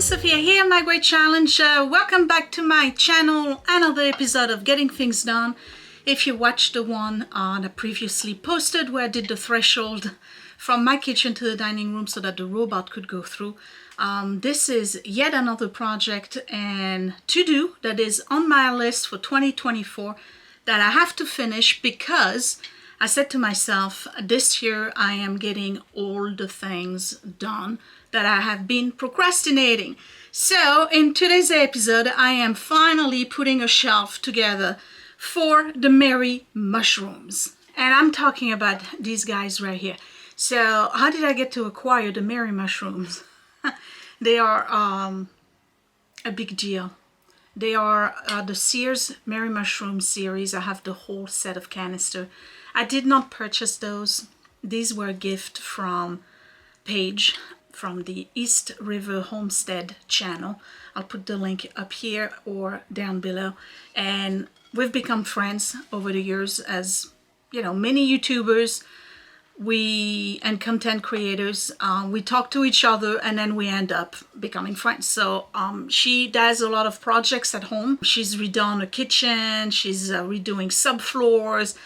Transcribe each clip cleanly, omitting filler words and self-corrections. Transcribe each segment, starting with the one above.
Sophia here, My Great Challenge. Welcome back to my channel, another episode of Getting Things Done. If you watched the one that I previously posted where I did the threshold from my kitchen to the dining room so that the robot could go through, this is yet another project and to-do that is on my list for 2024 that I have to finish because I said to myself, this year I am getting all the things done that I have been procrastinating. So in today's episode, I am finally putting a shelf together for the Mary mushrooms. And I'm talking about these guys right here. So how did I get to acquire the Mary mushrooms? They are a big deal. They are the Sears Mary Mushroom series. I have the whole set of canister. I did not purchase those. These were a gift from Paige from the East River Homestead channel. I'll put the link up here or down below. And we've become friends over the years as, you know, many YouTubers and content creators. We talk to each other and then we end up becoming friends. So she does a lot of projects at home. She's redone a kitchen, she's redoing subfloors,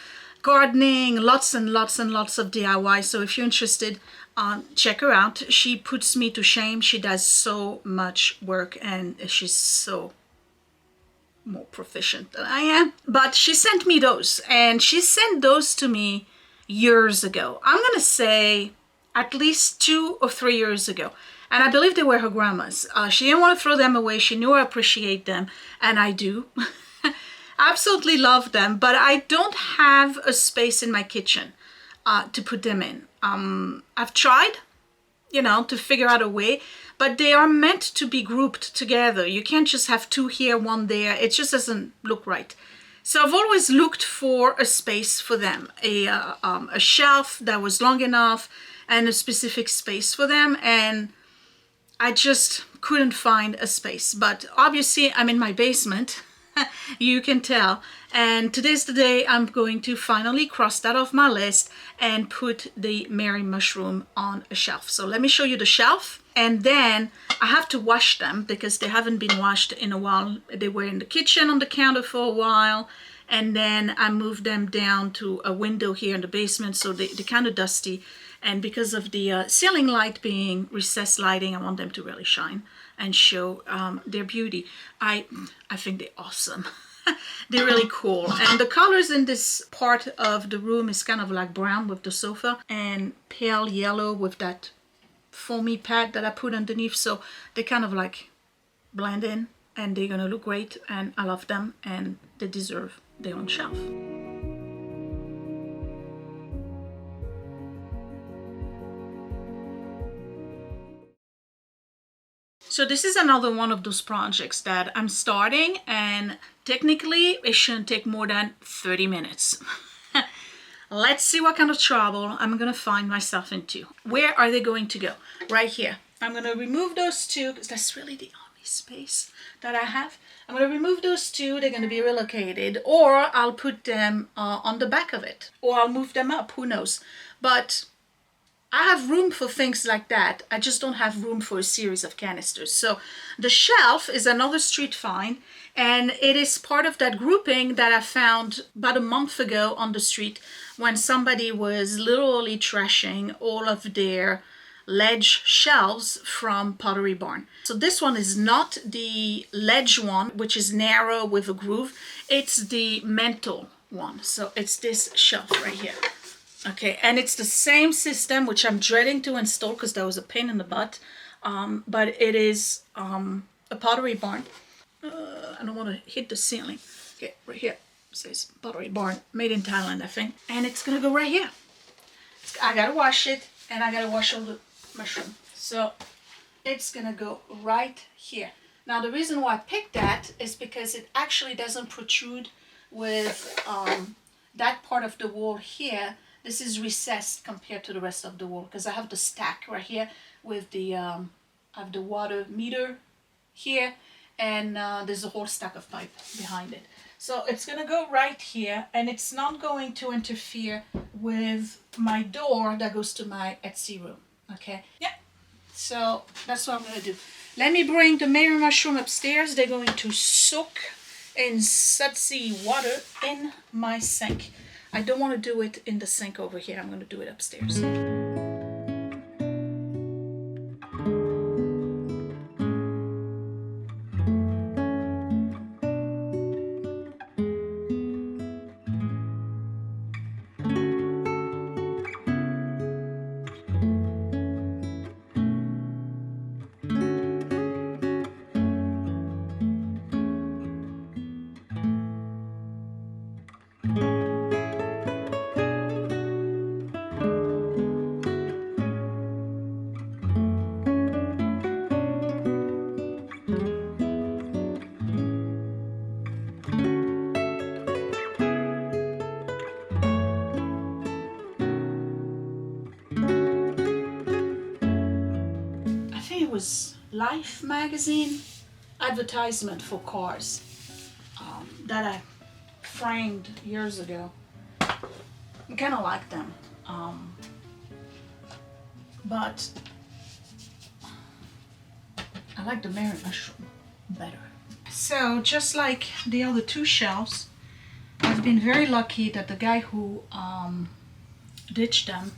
gardening, lots and lots and lots of DIY. So if you're interested, check her out. She puts me to shame. She does so much work and she's so more proficient than I am. But she sent me those, and she sent those to me years ago. I'm gonna say at least 2 or 3 years ago. And I believe they were her grandma's. She didn't want to throw them away. She knew I appreciate them, and I do. Absolutely love them, but I don't have a space in my kitchen to put them in. I've tried, you know, to figure out a way, but they are meant to be grouped together. You can't just have 2 here, 1 there. It just doesn't look right. So I've always looked for a space for them, a shelf that was long enough and a specific space for them, and I just couldn't find a space. But obviously I'm in my basement. You can tell, and today's the day I'm going to finally cross that off my list and put the Mary mushroom on a shelf. So let me show you the shelf, and then I have to wash them because they haven't been washed in a while. They were in the kitchen on the counter for a while, and then I moved them down to a window here in the basement, so they're kind of dusty. And because of the ceiling light being recessed lighting, I want them to really shine and show their beauty. I think they're awesome. They're really cool. And the colors in this part of the room is kind of like brown with the sofa and pale yellow with that foamy pad that I put underneath. So they kind of like blend in, and they're gonna look great, and I love them, and they deserve their own shelf. So this is another one of those projects that I'm starting, and technically it shouldn't take more than 30 minutes. Let's see what kind of trouble I'm gonna find myself into. Where are they going to go? Right here. I'm gonna remove those 2 because that's really the only space that I have. I'm gonna remove those 2. They're gonna be relocated, or I'll put them on the back of it, or I'll move them up, who knows. But I have room for things like that. I just don't have room for a series of canisters. So the shelf is another street find, and it is part of that grouping that I found about a month ago on the street when somebody was literally trashing all of their ledge shelves from Pottery Barn. So this one is not the ledge one, which is narrow with a groove. It's the mantle one. So it's this shelf right here. Okay, and it's the same system, which I'm dreading to install because that was a pain in the butt. But it is a Pottery Barn. I don't want to hit the ceiling. Okay, right here. It says Pottery Barn, made in Thailand, I think. And it's going to go right here. I got to wash it, and I got to wash all the mushroom. So it's going to go right here. Now, the reason why I picked that is because it actually doesn't protrude with that part of the wall here. This is recessed compared to the rest of the wall because I have the stack right here with the I have the water meter here, and there's a whole stack of pipe behind it. So it's gonna go right here, and it's not going to interfere with my door that goes to my Etsy room. Okay, yeah. So that's what I'm gonna do. Let me bring the Mary mushroom upstairs. They're going to soak in sudsy water in my sink. I don't want to do it in the sink over here. I'm going to do it upstairs. Was Life magazine advertisement for cars that I framed years ago. I kind of like them, but I like the Mary mushroom better. So just like the other two shelves, I've been very lucky that the guy who ditched them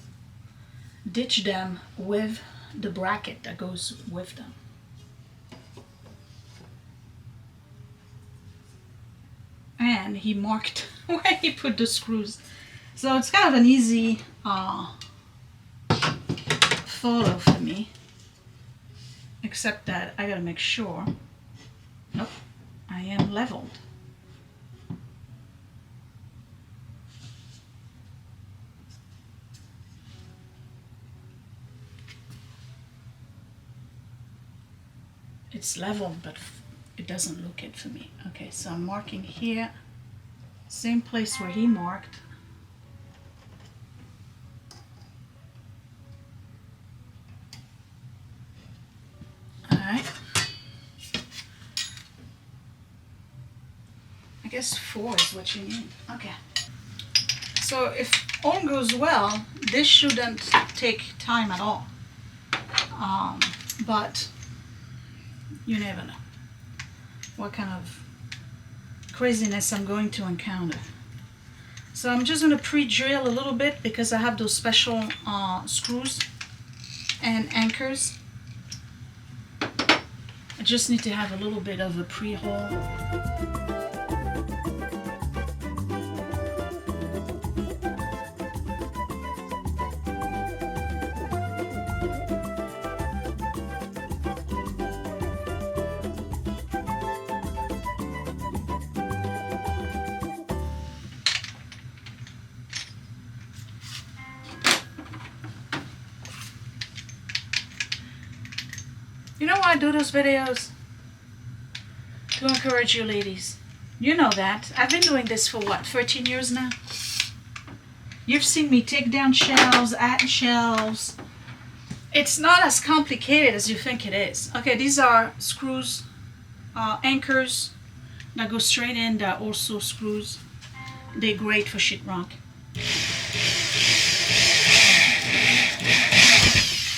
with the bracket that goes with them. And he marked where he put the screws. So it's kind of an easy photo for me. Except that I gotta make sure, nope, I am leveled. It's leveled, but it doesn't look it for me. Okay, so I'm marking here, same place where he marked. All right. I guess 4 is what you need. Okay. So if all goes well, this shouldn't take time at all. But you never know what kind of craziness I'm going to encounter. So I'm just going to pre-drill a little bit because I have those special screws and anchors. I just need to have a little bit of a pre-hole. You know why I do those videos? To encourage you ladies. You know that. I've been doing this for what, 13 years now? You've seen me take down shelves, add shelves. It's not as complicated as you think it is. Okay, these are screws, anchors that go straight in. They're also screws. They're great for sheetrock.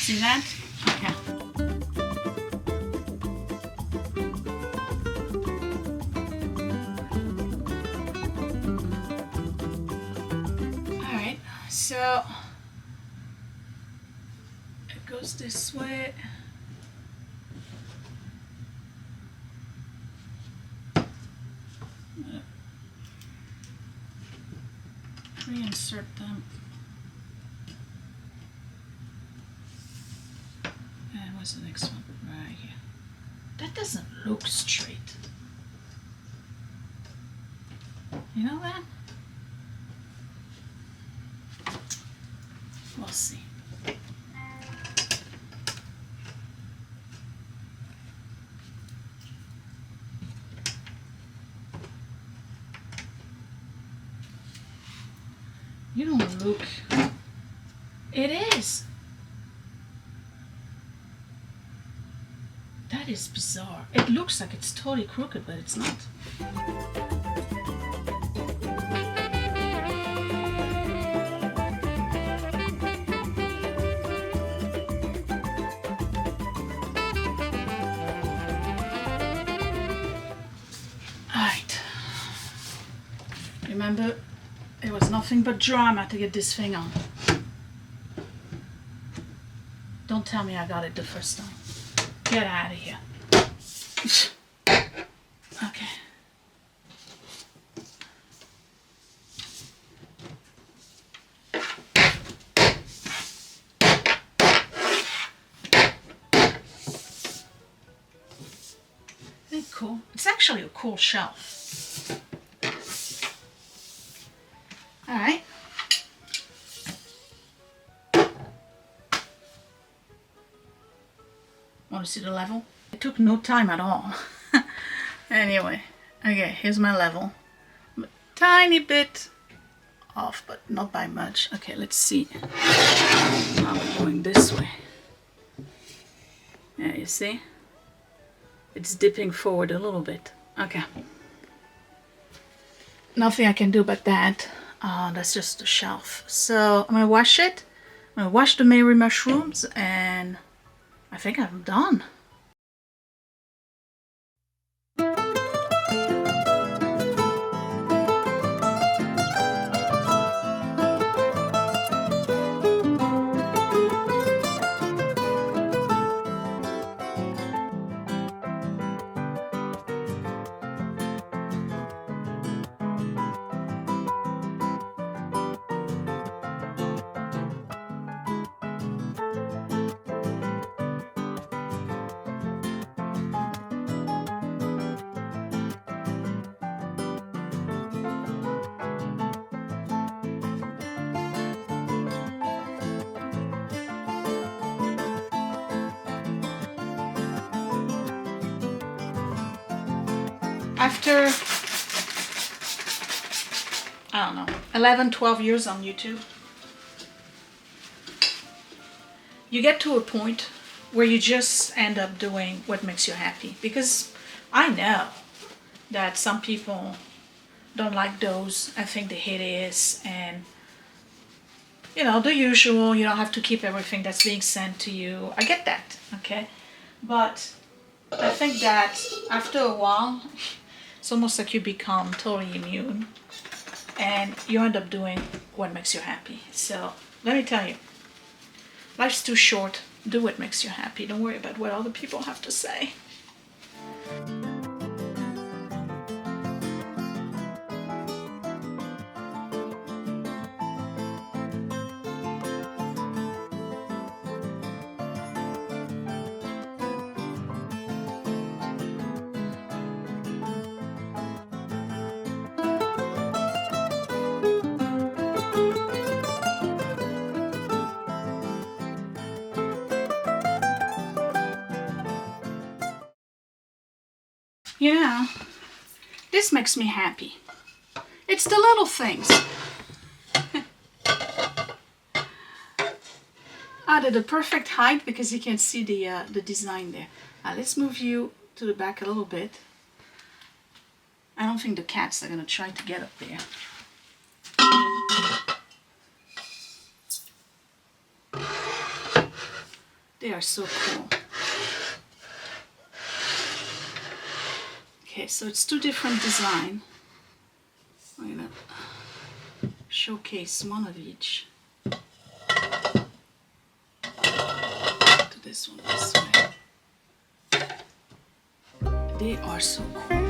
See that? Okay. So it goes this way. Reinsert them. And what's the next one? Right here. That doesn't look straight. You know that? We'll see. You don't look. It is. That is bizarre. It looks like it's totally crooked, but it's not. Remember, it was nothing but drama to get this thing on. Don't tell me I got it the first time. Get out of here. Okay. Isn't it cool? It's actually a cool shelf. All right. Want to see the level? It took no time at all. Anyway, okay, here's my level. I'm a tiny bit off, but not by much. Okay, let's see. Now we're going this way. Yeah, you see? It's dipping forward a little bit. Okay. Nothing I can do about that. That's just the shelf. So I'm gonna wash it. I'm gonna wash the Mary mushrooms, and I think I'm done. After, I don't know, 11, 12 years on YouTube, you get to a point where you just end up doing what makes you happy. Because I know that some people don't like those. I think they hate this, and you know, the usual, you don't have to keep everything that's being sent to you. I get that, okay? But I think that after a while, it's almost like you become totally immune and you end up doing what makes you happy. So let me tell you, life's too short. Do what makes you happy. Don't worry about what other people have to say. Yeah, this makes me happy. It's the little things. They're the perfect height because you can see the design there. Let's move you to the back a little bit. I don't think the cats are gonna try to get up there. They are so cool. Okay, so it's two different designs. I'm gonna showcase one of each. Do this one this way. They are so cool.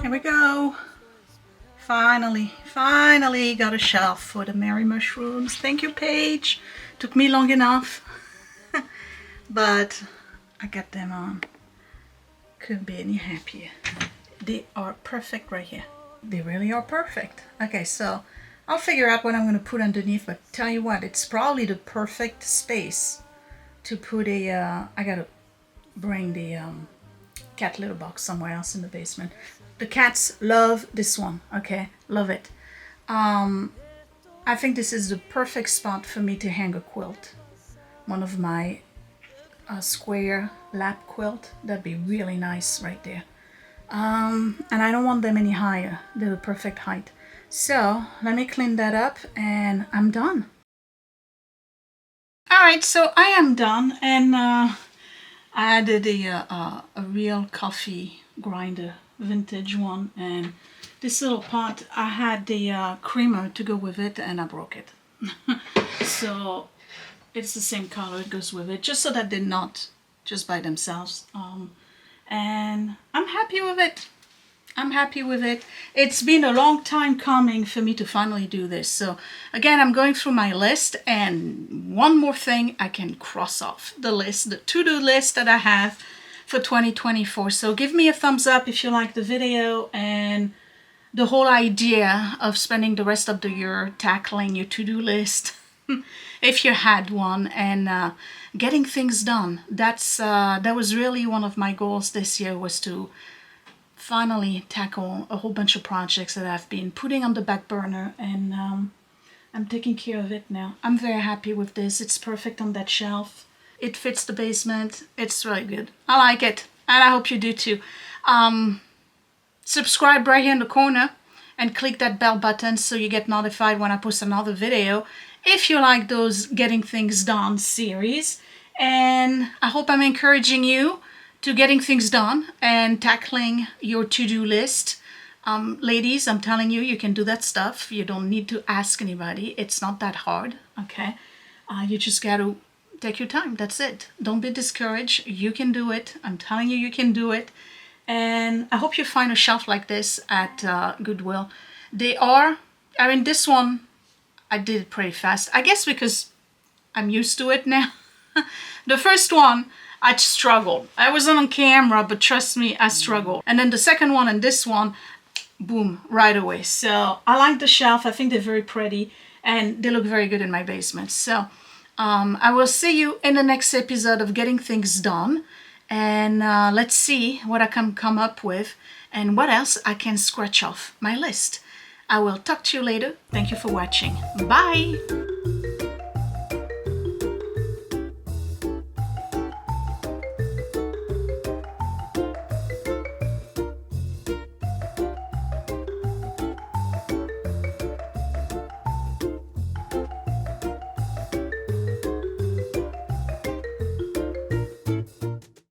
Here we go. Finally got a shelf for the Mary mushrooms. Thank you, Paige. Took me long enough, but I got them on. Couldn't be any happier. They are perfect right here. They really are perfect. Okay, so I'll figure out what I'm going to put underneath, but tell you what, it's probably the perfect space to put a, I gotta bring the cat litter box somewhere else in the basement. The cats love this one, okay? Love it. I think this is the perfect spot for me to hang a quilt. one of my square lap quilt. That'd be really nice right there. And I don't want them any higher. They're the perfect height. So let me clean that up and I'm done. All right, so I am done, and I added a real coffee grinder, vintage one, and this little pot, I had the creamer to go with it and I broke it. So it's the same color, it goes with it, just so that they're not just by themselves. And I'm happy with it. I'm happy with it. It's been a long time coming for me to finally do this. So again, I'm going through my list, and one more thing I can cross off the list, the to-do list that I have for 2024. So give me a thumbs up if you like the video and the whole idea of spending the rest of the year tackling your to-do list if you had one, and getting things done. That was really one of my goals this year, was to finally tackle a whole bunch of projects that I've been putting on the back burner, and I'm taking care of it now. I'm very happy with this. It's perfect on that shelf. It fits the basement. It's really good. I like it, and I hope you do too. Subscribe right here in the corner and click that bell button so you get notified when I post another video if you like those Getting Things Done series. And I hope I'm encouraging you to getting things done and tackling your to-do list. Ladies, I'm telling you, you can do that stuff. You don't need to ask anybody. It's not that hard, okay? You just got to take your time. That's it. Don't be discouraged. You can do it. I'm telling you, you can do it. And I hope you find a shelf like this at Goodwill. They are, I mean, this one, I did it pretty fast. I guess because I'm used to it now. The first one, I struggled. I wasn't on camera, but trust me, I struggled. And then the second one and this one, boom, right away. So I like the shelf. I think they're very pretty and they look very good in my basement. So I will see you in the next episode of Getting Things Done. And let's see what I can come up with and what else I can scratch off my list. I will talk to you later. Thank you for watching. Bye.